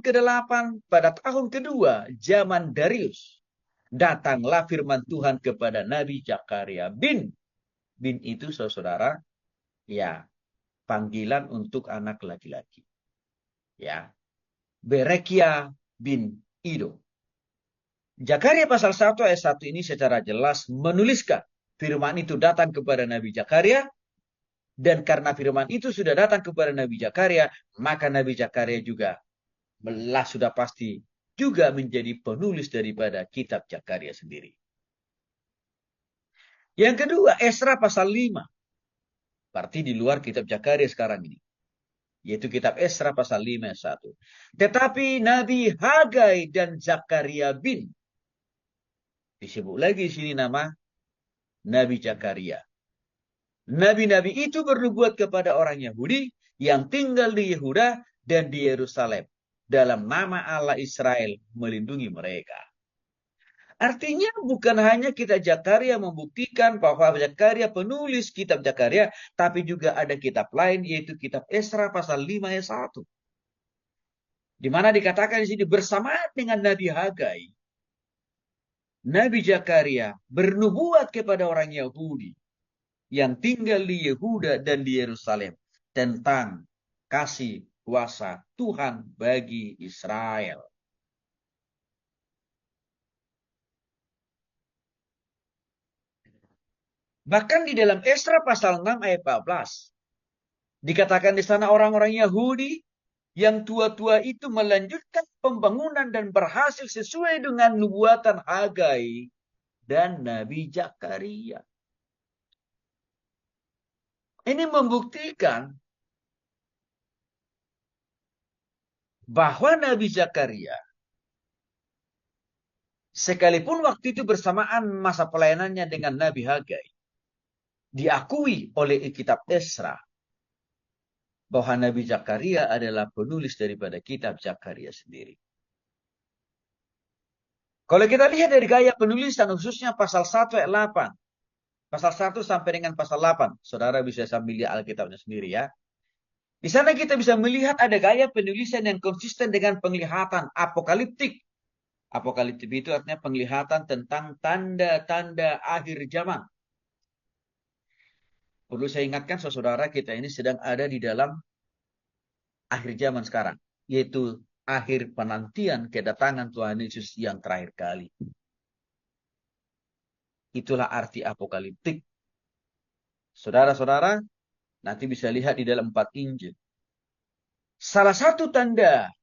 ke-8, pada tahun kedua, zaman Darius, datanglah firman Tuhan kepada Nabi Zakaria bin. Bin itu, saudara, ya, panggilan untuk anak laki-laki. Ya, Berekia bin Ido. Zakaria pasal 1 ayat 1 ini secara jelas menuliskan firman itu datang kepada Nabi Zakaria. Dan karena firman itu sudah datang kepada Nabi Zakaria, maka Nabi Zakaria juga sudah pasti juga menjadi penulis daripada kitab Zakaria sendiri. Yang kedua, Esra pasal 5. Berarti di luar kitab Zakaria sekarang ini. Yaitu kitab Esra pasal 5 ayat 1. Tetapi Nabi Hagai dan Zakaria bin. Disebut lagi di sini nama Nabi Zakaria. Nabi-nabi itu bernubuat kepada orang Yahudi yang tinggal di Yehuda dan di Yerusalem. Dalam nama Allah Israel melindungi mereka. Artinya bukan hanya kitab Zakaria membuktikan bahwa Zakaria penulis kitab Zakaria, tapi juga ada kitab lain yaitu kitab Esra pasal 5 ayat 1. Di mana dikatakan di sini bersamaan dengan Nabi Hagai. Nabi Zakaria bernubuat kepada orang Yahudi yang tinggal di Yehuda dan di Yerusalem tentang kasih kuasa Tuhan bagi Israel. Bahkan di dalam Esra pasal 6 ayat 14 dikatakan di sana orang-orang Yahudi yang tua-tua itu melanjutkan pembangunan dan berhasil sesuai dengan nubuatan Hagai dan Nabi Zakaria. Ini membuktikan bahwa Nabi Zakaria, sekalipun waktu itu bersamaan masa pelayanannya dengan Nabi Hagai, diakui oleh kitab Esra bahwa Nabi Zakaria adalah penulis daripada kitab Zakaria sendiri. Kalau kita lihat dari gaya penulisan khususnya pasal 1 ayat 8, pasal 1 sampai dengan pasal 8, saudara bisa sambil lihat Alkitabnya sendiri ya. Di sana kita bisa melihat ada gaya penulisan yang konsisten dengan penglihatan apokaliptik. Apokaliptik itu artinya penglihatan tentang tanda-tanda akhir zaman. Perlu saya ingatkan saudara, kita ini sedang ada di dalam akhir zaman sekarang. Yaitu akhir penantian kedatangan Tuhan Yesus yang terakhir kali. Itulah arti apokaliptik. Saudara-saudara, nanti bisa lihat di dalam 4 Injil. Salah satu tanda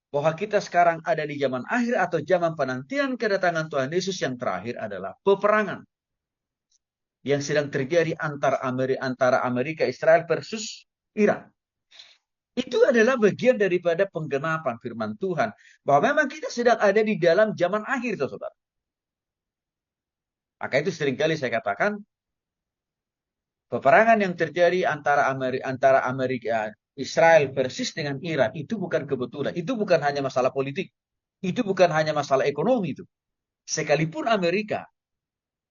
bahwa kita sekarang ada di zaman akhir atau zaman penantian kedatangan Tuhan Yesus yang terakhir adalah peperangan yang sedang terjadi antara Amerika Israel versus Iran. Itu adalah bagian daripada penggenapan firman Tuhan bahwa memang kita sedang ada di dalam zaman akhir, saudara. Maka itu seringkali saya katakan peperangan yang terjadi antara Amerika Israel persis dengan Iran itu bukan kebetulan. Itu bukan hanya masalah politik. Itu bukan hanya masalah ekonomi itu. Sekalipun Amerika,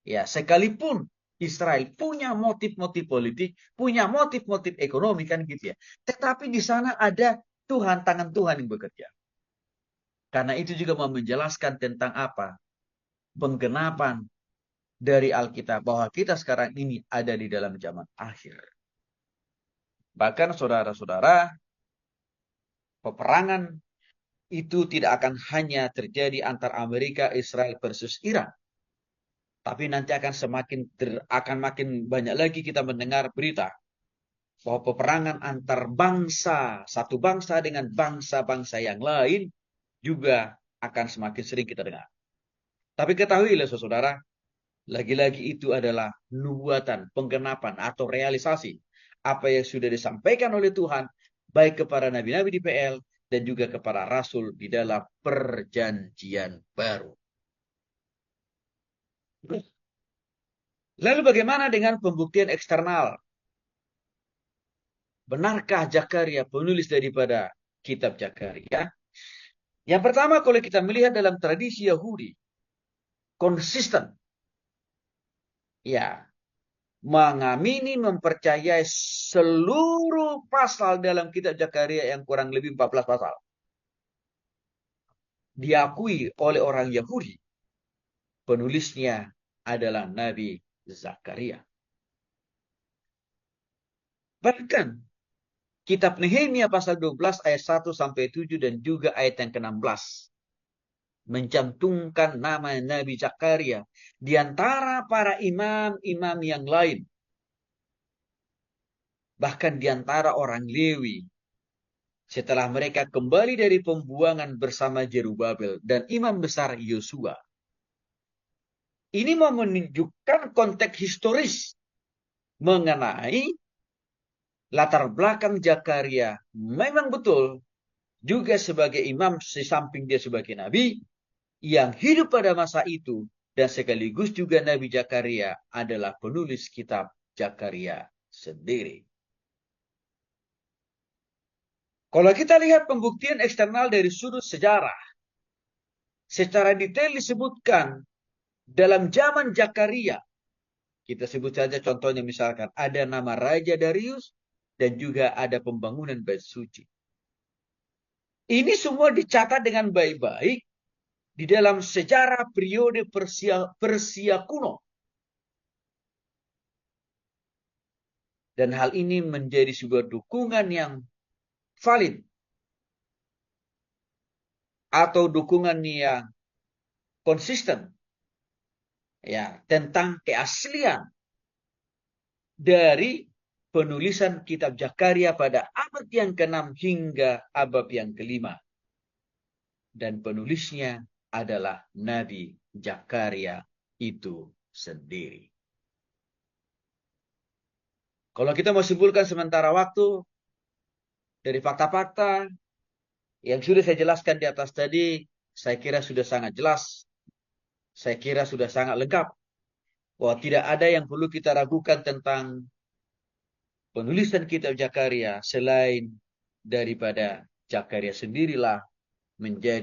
ya sekalipun Israel punya motif-motif politik, punya motif-motif ekonomi kan gitu ya. Tetapi di sana ada Tuhan, tangan Tuhan yang bekerja. Karena itu juga mau menjelaskan tentang apa? Penggenapan dari Alkitab bahwa kita sekarang ini ada di dalam zaman akhir. Bahkan saudara-saudara, peperangan itu tidak akan hanya terjadi antara Amerika, Israel versus Iran. Tapi nanti akan akan makin banyak lagi kita mendengar berita bahwa peperangan antar bangsa, satu bangsa dengan bangsa-bangsa yang lain juga akan semakin sering kita dengar. Tapi ketahuilah saudara, lagi-lagi itu adalah nubuatan, penggenapan atau realisasi apa yang sudah disampaikan oleh Tuhan baik kepada nabi-nabi di PL dan juga kepada rasul di dalam perjanjian baru. Lalu bagaimana dengan pembuktian eksternal? Benarkah Zakaria penulis daripada kitab Zakaria? Yang pertama, kalau kita melihat dalam tradisi Yahudi, konsisten. Ya, mengamini, mempercayai seluruh pasal dalam kitab Zakaria yang kurang lebih 14 pasal. Diakui oleh orang Yahudi. Penulisnya adalah Nabi Zakaria. Bahkan kitab Nehemia pasal 12 ayat 1 sampai 7 dan juga ayat yang ke-16 mencantumkan nama Nabi Zakaria di antara para imam-imam yang lain. Bahkan di antara orang Lewi. Setelah mereka kembali dari pembuangan bersama Jerubabel dan imam besar Yosua. Ini mau menunjukkan konteks historis mengenai latar belakang Zakaria. Memang betul juga sebagai imam di samping dia sebagai nabi yang hidup pada masa itu. Dan sekaligus juga Nabi Zakaria adalah penulis kitab Zakaria sendiri. Kalau kita lihat pembuktian eksternal dari sudut sejarah, secara detail disebutkan dalam zaman Zakaria. Kita sebut saja contohnya misalkan ada nama Raja Darius dan juga ada pembangunan Bait Suci. Ini semua dicatat dengan baik-baik di dalam sejarah periode Persia kuno. Dan hal ini menjadi sebuah dukungan yang valid atau dukungan yang konsisten ya tentang keaslian dari penulisan kitab Zakaria pada abad yang ke-6 hingga abad yang ke-5. Dan penulisnya adalah Nabi Zakaria itu sendiri. Kalau kita mau simpulkan sementara waktu dari fakta-fakta yang sudah saya jelaskan di atas tadi, saya kira sudah sangat jelas. Saya kira sudah sangat lengkap. Bahwa tidak ada yang perlu kita ragukan tentang penulisan kitab Zakaria selain daripada Zakaria sendirilah menjadi